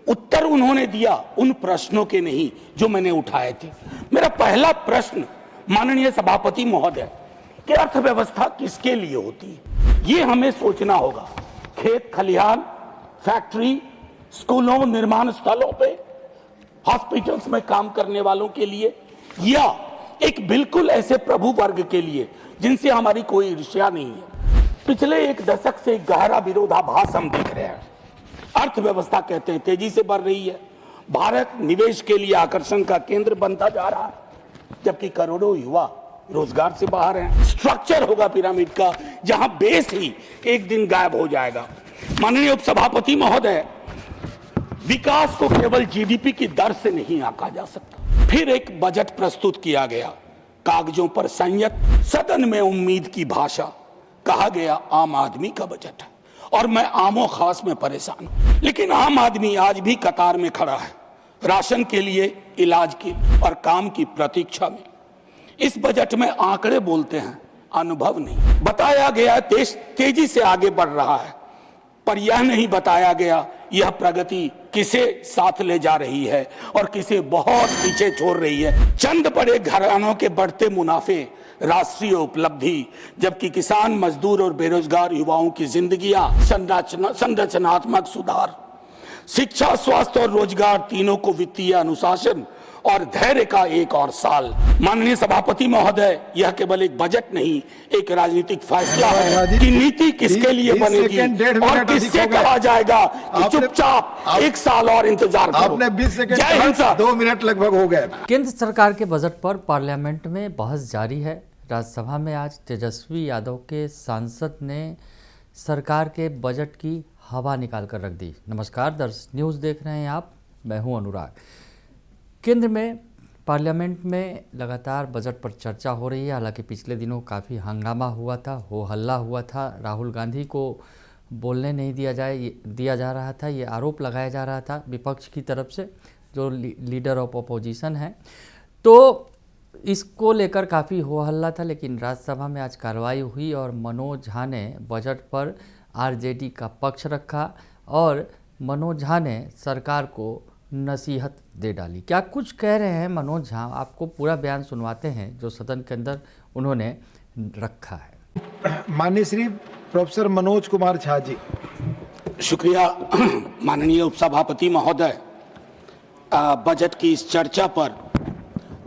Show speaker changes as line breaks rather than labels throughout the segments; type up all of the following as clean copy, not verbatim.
उत्तर उन्होंने दिया उन प्रश्नों के नहीं जो मैंने उठाए थे। मेरा पहला प्रश्न माननीय सभापति महोदय कि अर्थव्यवस्था किसके लिए होती है, ये हमें सोचना होगा। खेत खलिहान, फैक्ट्री, स्कूलों, निर्माण स्थलों पे, हॉस्पिटल्स में काम करने वालों के लिए, या एक बिल्कुल ऐसे प्रभु वर्ग के लिए जिनसे हमारी कोई ईर्ष्या नहीं है। पिछले एक दशक से गहरा विरोधाभास हम देख रहे हैं। अर्थव्यवस्था कहते हैं तेजी से बढ़ रही है, भारत निवेश के लिए आकर्षण का केंद्र बनता जा रहा है, जबकि करोड़ों युवा रोजगार से बाहर हैं। स्ट्रक्चर होगा पिरामिड का जहां बेस ही एक दिन गायब हो जाएगा। माननीय उपसभापति महोदय, विकास को केवल जीडीपी की दर से नहीं आंका जा सकता। फिर एक बजट प्रस्तुत किया गया, कागजों पर संयत, सदन में उम्मीद की भाषा, कहा गया आम आदमी का बजट है, और मैं आमो खास में परेशान हूं। लेकिन आम आदमी आज भी कतार में खड़ा है, राशन के लिए, इलाज की और काम की प्रतीक्षा में। इस बजट में आंकड़े बोलते हैं, अनुभव नहीं। बताया गया देश तेजी से आगे बढ़ रहा है, पर यह नहीं बताया गया यह प्रगति किसे साथ ले जा रही है और किसे बहुत पीछे छोड़ रही है। चंद बड़े घरानों के बढ़ते मुनाफे राष्ट्रीय उपलब्धि, जबकि किसान, मजदूर और बेरोजगार युवाओं की जिंदगियां, संरचनात्मक सुधार, शिक्षा, स्वास्थ्य और रोजगार, तीनों को वित्तीय अनुशासन और धैर्य का एक और साल। माननीय सभापति महोदय, यह केवल एक बजट नहीं, एक राजनीतिक फैसला है कि नीति किसके लिए बनेगी और किससे कहा जाएगा कि चुपचाप एक साल और इंतजार करो।
आपने 20 सेकंड, 2 मिनट लगभग हो गए।
केंद्र सरकार के बजट पर पार्लियामेंट में बहस जारी है। राज्यसभा में आज तेजस्वी यादव के सांसद ने सरकार के बजट की हवा निकाल कर रख दी। नमस्कार दर्शक, न्यूज़ देख रहे हैं आप, मैं हूं अनुराग। केंद्र में पार्लियामेंट में लगातार बजट पर चर्चा हो रही है। हालांकि पिछले दिनों काफ़ी हंगामा हुआ था, हो हल्ला हुआ था, राहुल गांधी को बोलने नहीं दिया जा रहा था, ये आरोप लगाया जा रहा था विपक्ष की तरफ से, जो लीडर ऑफ अपोजिशन है। तो इसको लेकर काफ़ी हो हल्ला था, लेकिन राज्यसभा में आज कार्रवाई हुई और मनोज झा ने बजट पर आरजेडी का पक्ष रखा और मनोज झा ने सरकार को नसीहत दे डाली। क्या कुछ कह रहे हैं मनोज झा, आपको पूरा बयान सुनवाते हैं जो सदन के अंदर उन्होंने रखा है।
माननीय श्री प्रोफेसर मनोज कुमार झा जी।
शुक्रिया माननीय उपसभापति महोदय। बजट की इस चर्चा पर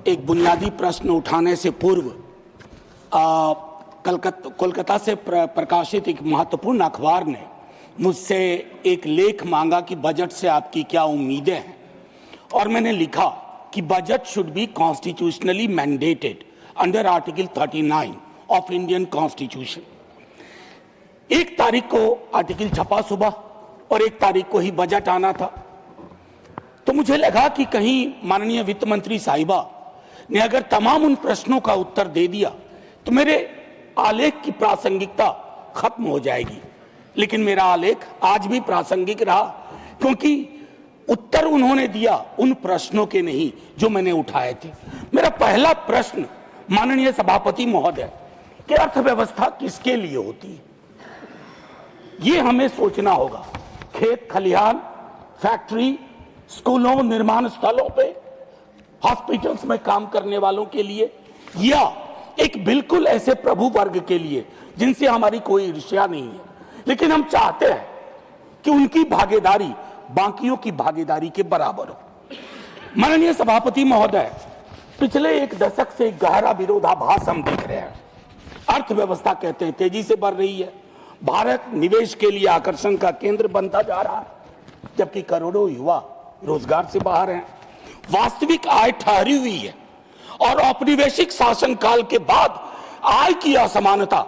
एक बुनियादी प्रश्न उठाने से पूर्व कोलकाता से प्रकाशित एक महत्वपूर्ण अखबार ने मुझसे एक लेख मांगा कि बजट से आपकी क्या उम्मीदें हैं, और मैंने लिखा कि budget should be constitutionally mandated under article 39 of Indian constitution. 1 तारीख को आर्टिकल छपा सुबह और 1 तारीख को ही बजट आना था। तो मुझे लगा कि कहीं माननीय वित्त मंत्री साहिबा ने अगर तमाम उन प्रश्नों का उत्तर दे दिया तो मेरे आलेख की प्रासंगिकता खत्म हो जाएगी। लेकिन मेरा आलेख आज भी प्रासंगिक रहा, क्योंकि उत्तर उन्होंने दिया उन प्रश्नों के नहीं जो मैंने उठाए थे। मेरा पहला प्रश्न माननीय सभापति महोदय कि अर्थव्यवस्था किसके लिए होती है, ये हमें सोचना होगा। खेत खलिहान, फैक्ट्री, स्कूलों, निर्माण स्थलों पे, हॉस्पिटल्स में काम करने वालों के लिए, या एक बिल्कुल ऐसे प्रभु वर्ग के लिए जिनसे हमारी कोई ईर्ष्या नहीं है, लेकिन हम चाहते हैं कि उनकी भागीदारी बाकियों की भागीदारी के बराबर हो। माननीय सभापति महोदय, पिछले एक दशक से गहरा विरोधाभास हम देख रहे हैं। अर्थव्यवस्था कहते हैं तेजी से बढ़ रही है, भारत निवेश के लिए आकर्षण का केंद्र बनता जा रहा है, जबकि करोड़ों युवा रोजगार से बाहर हैं। वास्तविक आय ठहरी हुई है और औपनिवेशिक शासनकाल के बाद आय की असमानता,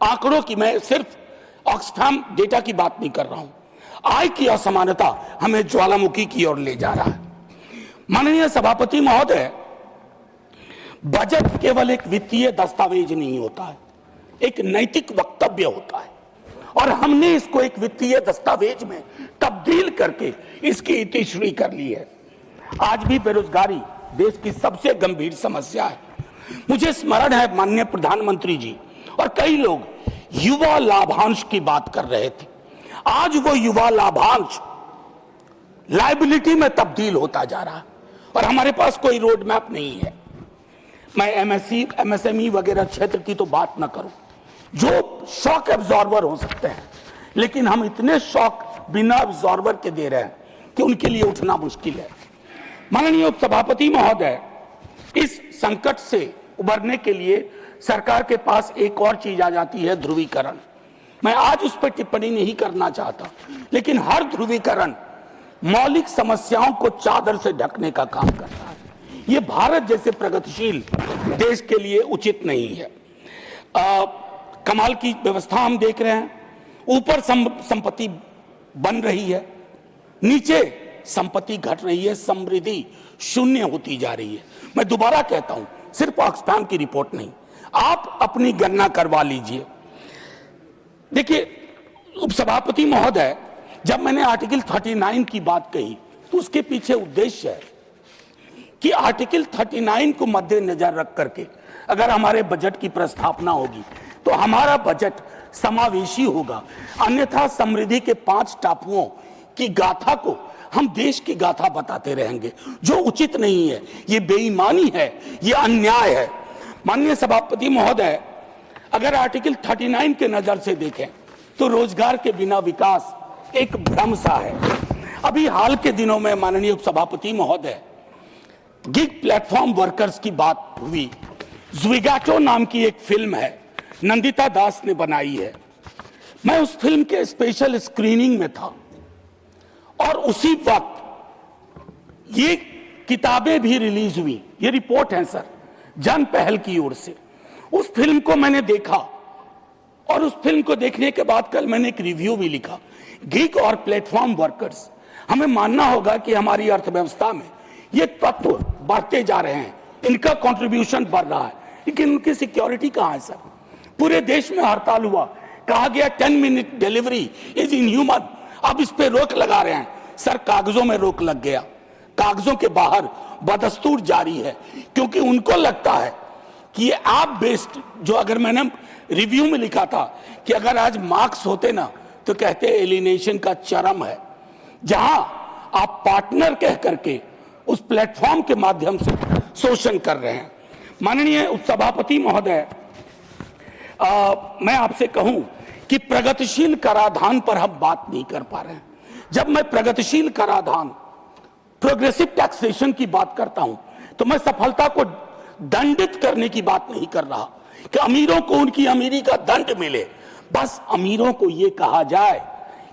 आंकड़ों की, मैं सिर्फ ऑक्सफैम डेटा की बात नहीं कर रहा हूं, आय की असमानता हमें ज्वालामुखी की ओर ले जा रहा है। माननीय सभापति महोदय, बजट केवल एक वित्तीय दस्तावेज नहीं होता है, एक नैतिक वक्तव्य होता है, और हमने इसको एक वित्तीय दस्तावेज में तब्दील करके इसकी इतिश्री कर ली है। आज भी बेरोजगारी देश की सबसे गंभीर समस्या है। मुझे स्मरण है माननीय प्रधानमंत्री जी और कई लोग युवा लाभांश की बात कर रहे थे। आज वो युवा लाभांश लायबिलिटी में तब्दील होता जा रहा है और हमारे पास कोई रोड मैप नहीं है। मैं एमएसएमई वगैरह क्षेत्र की तो बात ना करूं, जो शॉक एब्जॉर्बर हो सकते हैं, लेकिन हम इतने शॉक बिना एब्जॉर्बर के दे रहे हैं कि उनके लिए उठना मुश्किल है। माननीय उपसभापति महोदय, इस संकट से उबरने के लिए सरकार के पास एक और चीज आ जाती है, ध्रुवीकरण। मैं आज उस पर टिप्पणी नहीं करना चाहता, लेकिन हर ध्रुवीकरण मौलिक समस्याओं को चादर से ढकने का काम करता है। ये भारत जैसे प्रगतिशील देश के लिए उचित नहीं है। कमाल की व्यवस्था हम देख रहे हैं, ऊपर संपत्ति बन रही है, नीचे संपत्ति घट रही है, समृद्धि शून्य होती जा रही है। मैं दोबारा कहता हूं, सिर्फ ऑक्सफैम की रिपोर्ट नहीं, आप अपनी गणना करवा लीजिए। देखिए उपसभापति महोदय, जब मैंने आर्टिकल 39 की बात कही तो उसके पीछे उद्देश्य है कि आर्टिकल 39 को मद्देनजर रख करके अगर हमारे बजट की प्रस्तावना होगी तो हमारा बजट समावेशी होगा, अन्यथा समृद्धि के 5 टापुओं की गाथा को हम देश की गाथा बताते रहेंगे, जो उचित नहीं है। ये बेईमानी है, ये अन्याय है। माननीय सभापति महोदय, अगर आर्टिकल 39 के नजर से देखें तो रोजगार के बिना विकास एक भ्रम सा है। अभी हाल के दिनों में माननीय उपसभापति महोदय, गिग प्लेटफॉर्म वर्कर्स की बात हुई। ज़्विगाटो नाम की एक फिल्म है, नंदिता दास ने बनाई है। मैं उस फिल्म के स्पेशल स्क्रीनिंग में था और उसी वक्त ये किताबें भी रिलीज हुई। ये रिपोर्ट है सर, जन पहल की ओर से। उस फिल्म को मैंने देखा और उस फिल्म को देखने के बाद कल मैंने एक रिव्यू भी लिखा। गिग और प्लेटफॉर्म वर्कर्स, हमें मानना होगा कि हमारी अर्थव्यवस्था में ये तत्व बढ़ते जा रहे हैं, इनका कंट्रीब्यूशन बढ़ रहा है, लेकिन उनकी सिक्योरिटी कहां है सर? पूरे देश में हड़ताल हुआ, कहा गया 10 मिनट डिलीवरी इज इनह्यूमन। अब इस पे रोक लगा रहे हैं सर, कागजों में रोक लग गया, कागजों के बाहर बदस्तूर जारी है, क्योंकि उनको लगता है कि ये ऐप बेस्ड, जो अगर मैंने रिव्यू में लिखा था कि अगर आज मार्क्स होते ना तो कहते एलिनेशन का चरम है, जहां आप पार्टनर कह करके उस प्लेटफॉर्म के माध्यम से शोषण कर रहे हैं। माननीय उपसभापति महोदय, मैं आपसे कहूं कि प्रगतिशील कराधान पर हम बात नहीं कर पा रहे हैं। जब मैं प्रगतिशील कराधान, प्रोग्रेसिव टैक्सेशन की बात करता हूं तो मैं सफलता को दंडित करने की बात नहीं कर रहा कि अमीरों को उनकी अमीरी का दंड मिले। बस अमीरों को यह कहा जाए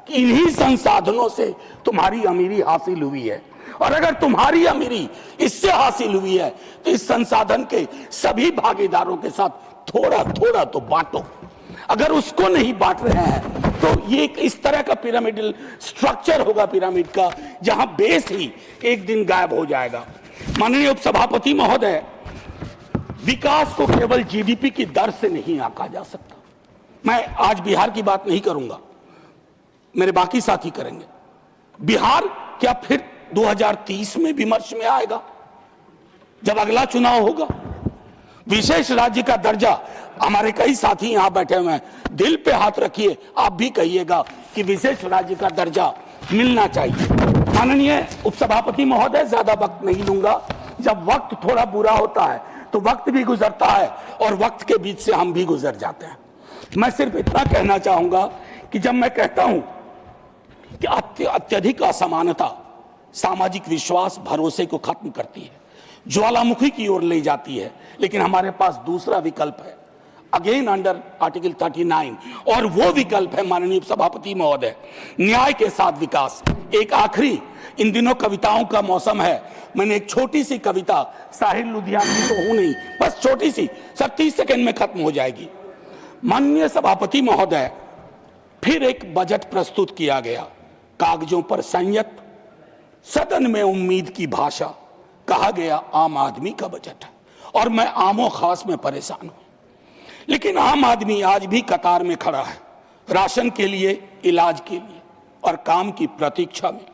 कि इन्हीं संसाधनों से तुम्हारी अमीरी हासिल हुई है, और अगर तुम्हारी अमीरी इससे हासिल हुई है तो इस संसाधन के सभी भागीदारों के साथ थोड़ा थोड़ा तो बांटो। अगर उसको नहीं बांट रहे हैं तो ये इस तरह का पिरामिडल स्ट्रक्चर होगा पिरामिड का, जहां बेस ही एक दिन गायब हो जाएगा। माननीय उपसभापति महोदय, विकास को केवल जीडीपी की दर से नहीं आंका जा सकता। मैं आज बिहार की बात नहीं करूंगा, मेरे बाकी साथी करेंगे। बिहार क्या फिर 2030 में विमर्श में आएगा जब अगला चुनाव होगा? विशेष राज्य का दर्जा, हमारे कई साथी यहां बैठे हुए हैं, दिल पे हाथ रखिए, आप भी कहिएगा कि विशेष राज्य का दर्जा मिलना चाहिए। माननीय उपसभापति महोदय, ज्यादा वक्त नहीं लूंगा। जब वक्त थोड़ा बुरा होता है तो वक्त भी गुजरता है और वक्त के बीच से हम भी गुजर जाते हैं। मैं सिर्फ इतना कहना चाहूंगा कि जब मैं कहता हूं कि अत्यधिक असमानता सामाजिक विश्वास, भरोसे को खत्म करती है, ज्वालामुखी की ओर ले जाती है, लेकिन हमारे पास दूसरा विकल्प है, अगेन अंडर आर्टिकल 39, और वो विकल्प है माननीय सभापति महोदय, न्याय के साथ विकास। एक आखिरी, इन दिनों कविताओं का मौसम है, मैंने एक छोटी सी कविता, साहिर लुधियानवी तो हूं नहीं, बस छोटी सी, सर 30 सेकंड में खत्म हो जाएगी। माननीय सभापति महोदय, फिर एक बजट प्रस्तुत किया गया, कागजों पर संयत, सदन में उम्मीद की भाषा, कहा गया आम आदमी का बजट है, और मैं आमो खास में परेशान हूं। लेकिन आम आदमी आज भी कतार में खड़ा है, राशन के लिए, इलाज के लिए और काम की प्रतीक्षा में।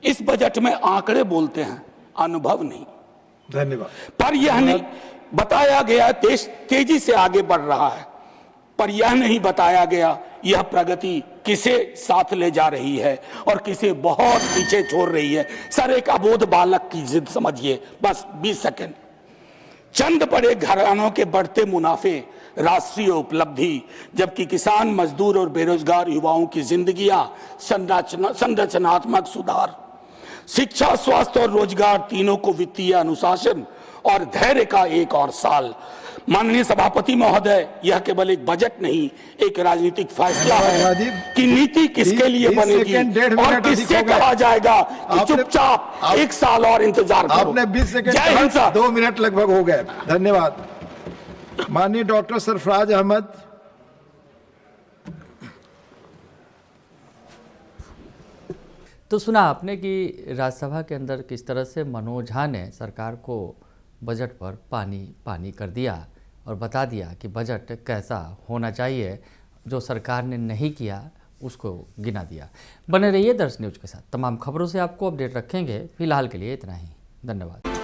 इस बजट में आंकड़े बोलते हैं, अनुभव नहीं।
धन्यवाद।
पर यह नहीं बताया गया देश तेजी से आगे बढ़ रहा है, पर यह नहीं बताया गया यह प्रगति किसे साथ ले जा रही है और किसे बहुत पीछे छोड़ रही है। सर, एक अबोध बालक की जिद समझिए, बस 20 सेकंड। चंद बड़े घरानों के बढ़ते मुनाफे राष्ट्रीय उपलब्धि, जबकि किसान, मजदूर और बेरोजगार युवाओं की जिंदगियां संरचनात्मक सुधार, शिक्षा, स्वास्थ्य और रोजगार तीनों को वित्तीय अनुशासन और धैर्य का एक और साल। माननीय सभापति महोदय, यह केवल एक बजट नहीं, एक राजनीतिक फैसला है कि नीति किसके लिए बनेगी और किससे कहा जाएगा कि चुपचाप 1 साल और इंतजार करो।
आपने 20 सेकंड,
जय हिंद सर।
2 मिनट लगभग हो गए। धन्यवाद। माननीय डॉक्टर सरफराज अहमद।
तो सुना आपने कि राज्यसभा के अंदर किस तरह से मनोज झा ने सरकार को बजट पर पानी पानी कर दिया और बता दिया कि बजट कैसा होना चाहिए। जो सरकार ने नहीं किया उसको गिना दिया। बने रहिए दर्श न्यूज के साथ, तमाम खबरों से आपको अपडेट रखेंगे। फिलहाल के लिए इतना ही, धन्यवाद।